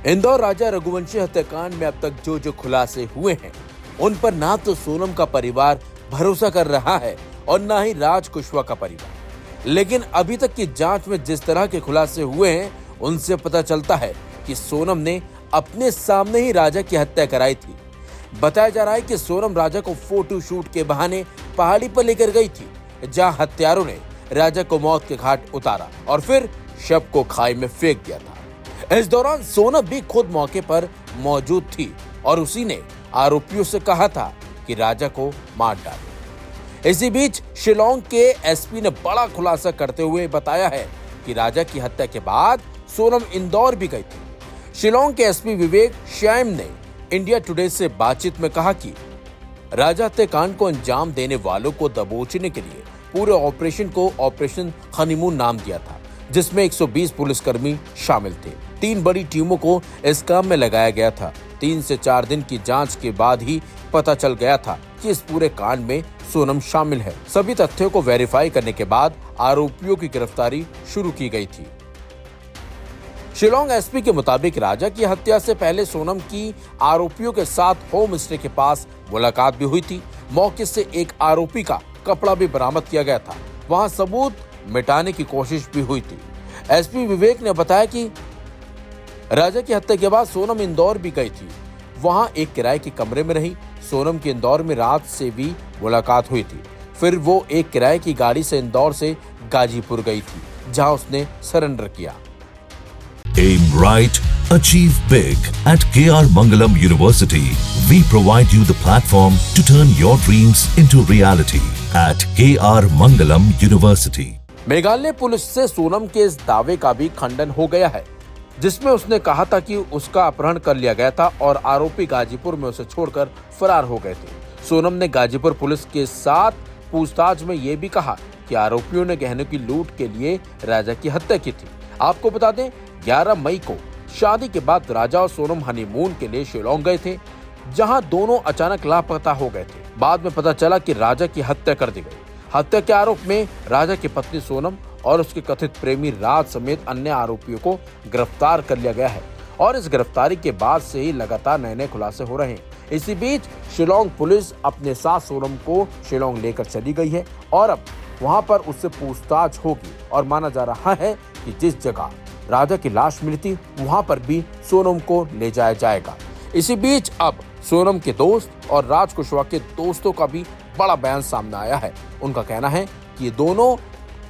इंदौर राजा रघुवंशी हत्याकांड में अब तक जो खुलासे हुए हैं, उन पर ना तो सोनम का परिवार भरोसा कर रहा है और ना ही राज कुशवाहा का परिवार। लेकिन अभी तक की जांच में जिस तरह के खुलासे हुए हैं, उनसे पता चलता है कि सोनम ने अपने सामने ही राजा की हत्या कराई थी। बताया जा रहा है कि सोनम राजा को फोटो शूट के बहाने पहाड़ी पर लेकर गई थी, जहां हत्यारों ने राजा को मौत के घाट उतारा और फिर शव को खाई में फेंक दिया था। इस दौरान सोनम भी खुद मौके पर मौजूद थी और उसी ने आरोपियों से कहा था कि राजा को मार डालो। इसी बीच शिलांग के एसपी ने बड़ा खुलासा करते हुए बताया है कि राजा की हत्या के बाद सोनम इंदौर भी गई थी। शिलांग के एसपी विवेक श्याम ने इंडिया टुडे से बातचीत में कहा कि राजा हत्याकांड को अंजाम देने वालों को दबोचने के लिए पूरे ऑपरेशन को ऑपरेशन हनीमून नाम दिया था, जिसमें 120 पुलिसकर्मी शामिल थे। 3 बड़ी टीमों को इस काम में लगाया गया था। 3 से 4 दिन की जांच के बाद ही पता चल गया था कि इस पूरे कांड में सोनम शामिल है। सभी तथ्यों को वेरीफाई करने के बाद आरोपियों की गिरफ्तारी शुरू की गई थी। शिलांग एसपी के मुताबिक राजा की हत्या से पहले सोनम की आरोपियों के साथ होम स्टे के पास मुलाकात भी हुई थी। मौके से एक आरोपी का कपड़ा भी बरामद किया गया था। वहां सबूत मिटाने की कोशिश भी हुई थी। एसपी विवेक ने बताया कि राजा की हत्या के बाद सोनम इंदौर भी गई थी। वहां एक किराए के कमरे में रही। सोनम की इंदौर में रात से भी मुलाकात हुई थी। फिर वो एक किराए की गाड़ी से इंदौर से गाजीपुर गई थी, जहां उसने सरेंडर किया। Aim right, achieve big. At KR Mangalam University, we provide you the platform to turn your dreams into reality. At KR Mangalam University. Meghalaya police से सोनम के इस दावे का भी खंडन हो गया है, जिसमें उसने कहा था कि उसका अपहरण कर लिया गया था और आरोपी गाजीपुर में उसे छोड़कर फरार हो गए थे। सोनम ने गाजीपुर पुलिस के साथ पूछताछ में ये भी कहा कि आरोपियों ने गहनों की लूट के लिए राजा की हत्या की थी। आपको बता दें, 11 मई को शादी के बाद राजा और सोनम हनीमून के लिए शिलांग गए थे, जहां दोनों अचानक लापता हो गए थे। बाद में पता चला कि राजा की हत्या कर दी गई। हत्या के आरोप में राजा की पत्नी सोनम और उसके कथित प्रेमी राज समेत अन्य आरोपियों को गिरफ्तार कर लिया गया है और इस गिरफ्तारी के बाद से ही लगातार नए खुलासे हो रहे हैं। इसी बीच शिलांग पुलिस अपने साथ सोनम को शिलांग लेकर चली गई है और अब वहां पर उससे पूछताछ होगी और माना जा रहा है कि जिस जगह राजा की लाश मिली थी, वहां पर भी सोनम को ले जाया जाएगा। इसी बीच अब सोनम के दोस्त और राज कुशवाहा के दोस्तों का भी बड़ा बयान सामने आया है। उनका कहना है कि ये दोनों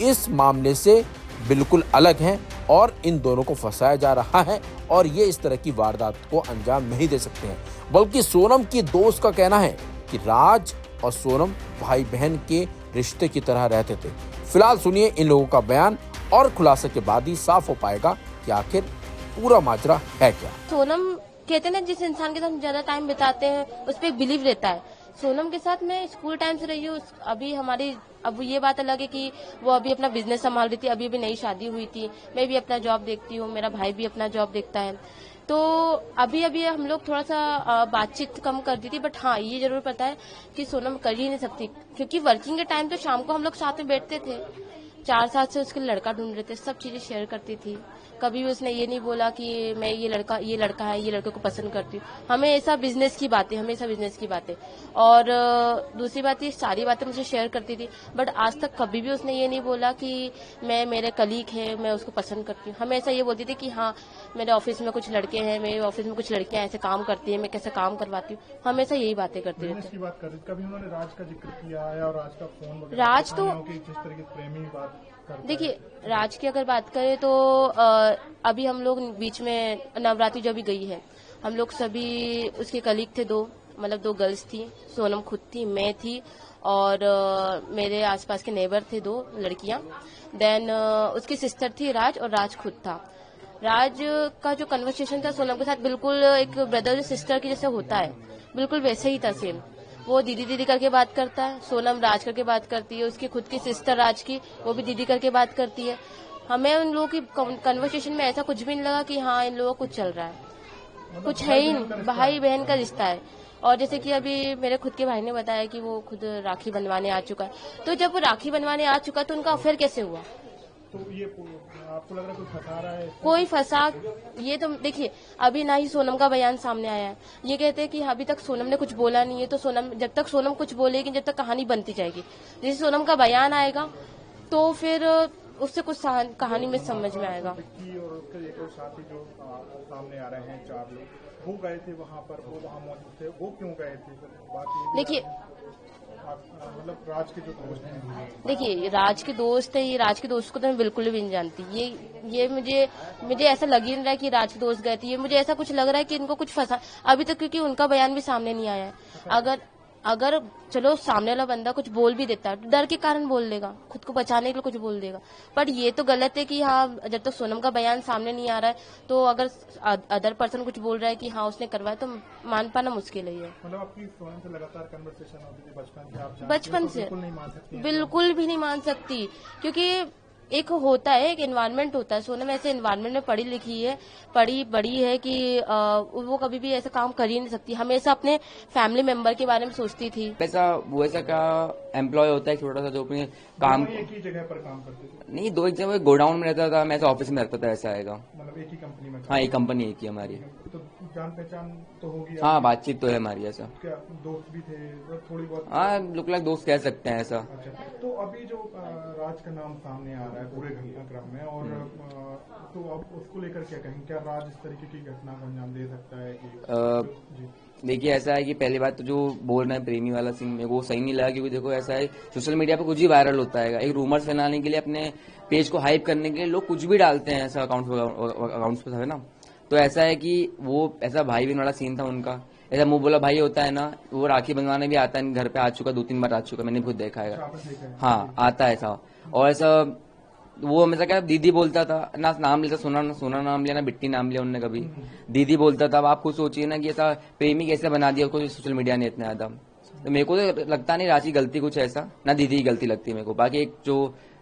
इस मामले से बिल्कुल अलग हैं और इन दोनों को फंसाया जा रहा है और ये इस तरह की वारदात को अंजाम नहीं दे सकते हैं। बल्कि सोनम की दोस्त का कहना है कि राज और सोनम भाई बहन के रिश्ते की तरह रहते थे। फिलहाल सुनिए इन लोगों का बयान और खुलासे के बाद ही साफ हो पाएगा कि आखिर पूरा माजरा है क्या। सोनम कहते हैं ना, जिस इंसान के साथ ज्यादा टाइम बिताते हैं उस पर एक बिलीव रहता है। सोनम के साथ मैं स्कूल टाइम से रही हूँ। अभी हमारी अब ये बात अलग है कि वो अभी अपना बिजनेस संभाल रही थी, अभी अभी नई शादी हुई थी। मैं भी अपना जॉब देखती हूँ, मेरा भाई भी अपना जॉब देखता है। तो अभी अभी हम लोग थोड़ा सा बातचीत कम कर दी थी, बट हाँ ये जरूर पता है कि सोनम कर ही नहीं सकती, क्योंकि वर्किंग के टाइम तो शाम को हम लोग साथ में बैठते थे। 4 साल से उसके लड़का ढूंढ रहे थे, सब चीजें शेयर करती थी। कभी भी उसने ये नहीं बोला कि मैं ये लड़का है, ये लड़के को पसंद करती हूँ। हमेशा बिजनेस की बातें। और दूसरी बात, ये सारी बातें मुझे शेयर करती थी, बट आज तक कभी भी उसने ये नहीं बोला कि मेरे कलीग है, मैं उसको पसंद करती हूँ। हमेशा ये बोलती थी कि हाँ मेरे ऑफिस में कुछ लड़के हैं, मेरे ऑफिस में कुछ लड़कियां ऐसे काम करती है, मैं कैसे काम करवाती हूँ। हमेशा यही बातें करती रहती। कभी उन्होंने राज का जिक्र किया है और राज का फोन राज तो जिस तरह की प्रेमी बात देखिए, राज की अगर बात करें तो अभी हम लोग बीच में नवरात्रि जो भी गई है, हम लोग सभी उसके कलीग थे, 2 गर्ल्स थी। सोनम खुद थी, मैं थी और मेरे आसपास के नेबर थे 2 लड़कियां। देन उसकी सिस्टर थी राज और राज खुद था। राज का जो कन्वर्सेशन था सोनम के साथ बिल्कुल एक ब्रदर सिस्टर की जैसे होता है, बिल्कुल वैसे ही था सेम। वो दीदी दीदी करके बात करता है, सोनम राज करके बात करती है, उसकी खुद की सिस्टर राज की वो भी दीदी करके बात करती है। हमें उन लोगों की कन्वर्सेशन में ऐसा कुछ भी नहीं लगा कि हाँ इन लोगों को कुछ चल रहा है, कुछ है ही नहीं, भाई बहन का रिश्ता है। और जैसे कि अभी मेरे खुद के भाई ने बताया कि वो खुद राखी बनवाने आ चुका है, तो जब वो राखी बनवाने आ चुका तो उनका अफेयर कैसे हुआ? तो ये आपको लग रहा है कोई फंसा रहा है? कोई फंसा, ये तो देखिए अभी ना ही सोनम का बयान सामने आया है। ये कहते हैं कि अभी तक सोनम ने कुछ बोला नहीं है, तो सोनम जब तक सोनम कुछ बोलेगी जब तक कहानी बनती जाएगी। जैसे सोनम का बयान आएगा तो फिर उससे कुछ कहानी में समझ में आएगा। विक्की और उसके एक और साथी जो सामने आ रहे हैं 4 लोग, वो गए थे वहाँ पर, वो वहाँ मौजूद थे, वो क्यों गए थे? बात ये देखिए मतलब राज के जो दोस्त हैं, देखिए राज के दोस्त है, ये राज के दोस्त को तो मैं बिल्कुल भी नहीं जानती। ये मुझे ऐसा लग ही नहीं रहा है कि राज के दोस्त गए थे। ये मुझे ऐसा कुछ लग रहा है कि इनको कुछ फंसा अभी तक, क्योंकि उनका बयान भी सामने नहीं आया है। अगर चलो सामने वाला बंदा कुछ बोल भी देता है तो डर के कारण बोल देगा, खुद को बचाने के लिए कुछ बोल देगा। पर ये तो गलत है कि हाँ, जब तक सोनम का बयान सामने नहीं आ रहा है तो अगर अदर पर्सन कुछ बोल रहा है कि हाँ उसने करवाया, तो मान पाना मुश्किल है। मतलब आपकी सोनम से लगातार कन्वर्सेशन होती थी बचपन से, आप बचपन से बिल्कुल नहीं मान सकती हैं? बिल्कुल भी नहीं मान सकती, क्योंकि एक होता है, एक एनवायरनमेंट होता है। सोनम ऐसे एनवायरनमेंट में पढ़ी लिखी है, पढ़ी बड़ी है कि वो कभी भी ऐसा काम कर ही नहीं सकती। हमेशा अपने फैमिली मेंबर के बारे में सोचती थी। वो ऐसा का एम्प्लॉय होता है छोटा सा जो अपने काम, एक ही जगह पर काम करते थे? नहीं, 2 एक जगह गोडाउन में रहता था, मैं ऐसा ऑफिस में रहता था, ऐसा आएगा। मतलब एक ही कंपनी में? हाँ, एक कंपनी एक ही हमारी। तो जान पहचान तो होगी? हाँ, बातचीत तो है हमारी। ऐसा क्या दोस्त भी थे थोड़ी बहुत? हाँ, लुक लाइक दोस्त कह सकते हैं ऐसा। अच्छा, तो अभी जो राज का नाम सामने आ रहा है पूरे घटनाक्रम में, और तो अब उसको लेकर क्या कहेंगे? क्या राज इस तरीके की घटना को अंजाम दे सकता है कि जी? देखिए, ऐसा है कि पहली बात तो जो बोल रहे हैं प्रेमी वाला सीन, मेरे को सही नहीं लगा, क्योंकि देखो ऐसा है सोशल मीडिया पे कुछ भी वायरल होता है। एक रूमर्स फैलाने के लिए, अपने पेज को हाइप करने के लिए लोग कुछ भी डालते हैं, ऐसा अकाउंट्स पे है ना। तो ऐसा है कि वो ऐसा भाई बहन वाला सीन था उनका। ऐसा मुंह बोला भाई होता है ना, वो राखी बंधवाने भी आता है, घर पे आ चुका, 2-3 बार आ चुका, मैंने खुद देखा है। हाँ, आता है ऐसा। और ऐसा वो हमेशा क्या दीदी बोलता था ना, नाम लेता, सोना नाम लिया ना, बिट्टी नाम लिया उनने कभी, दीदी बोलता था। अब आप खुद सोचिए ना कि ऐसा प्रेमी कैसे बना दिया उसको सोशल मीडिया ने इतना ज्यादा। तो मेरे को तो लगता नहीं रांची गलती कुछ ऐसा, ना दीदी की गलती लगती है मेरे को। बाकी एक जो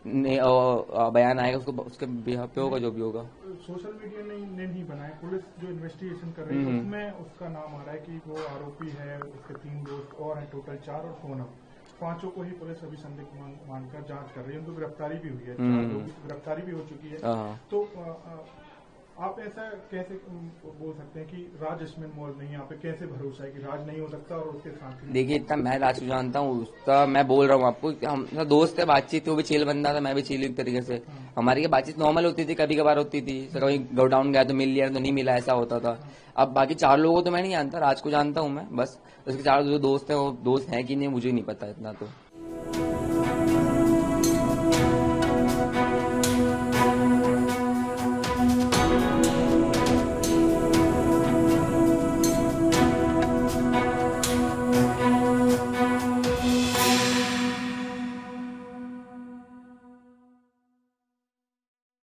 बयान आएगा उसको, उसके बिहाफ पे होगा जो भी होगा। सोशल मीडिया ने नहीं बनाया, पुलिस जो इन्वेस्टिगेशन कर रही है उसमें उसका नाम आ रहा है कि वो आरोपी है, उसके 3 दोस्त और हैं, टोटल 4, और सोनम, 5 को ही पुलिस अभी संदिग्ध मानकर जांच कर रही है। उनको गिरफ्तारी भी हुई है, 4 लोगों की गिरफ्तारी भी हो चुकी है। तो आप ऐसा कैसे बोल सकते हैं कि राज इसमें इन्वॉल्व नहीं है? यहाँ पे कैसे भरोसा है कि राज नहीं हो सकता और उसके साथ? देखिए, इतना मैं राज को जानता हूँ, उसका मैं बोल रहा हूँ आपको, हम दोस्त है, बातचीत, वो भी चिल बंदा था, मैं भी चिल एक तरीके से। हमारी बातचीत नॉर्मल होती थी, कभी कभार होती थी, कभी गोडाउन गया तो मिल लिया, तो नहीं मिला, ऐसा होता था। अब बाकी 4 लोगों को तो मैं नहीं जानता, राज को जानता हूँ मैं बस। उसके 4 जो दोस्त है वो दोस्त है कि नहीं मुझे नहीं पता इतना तो।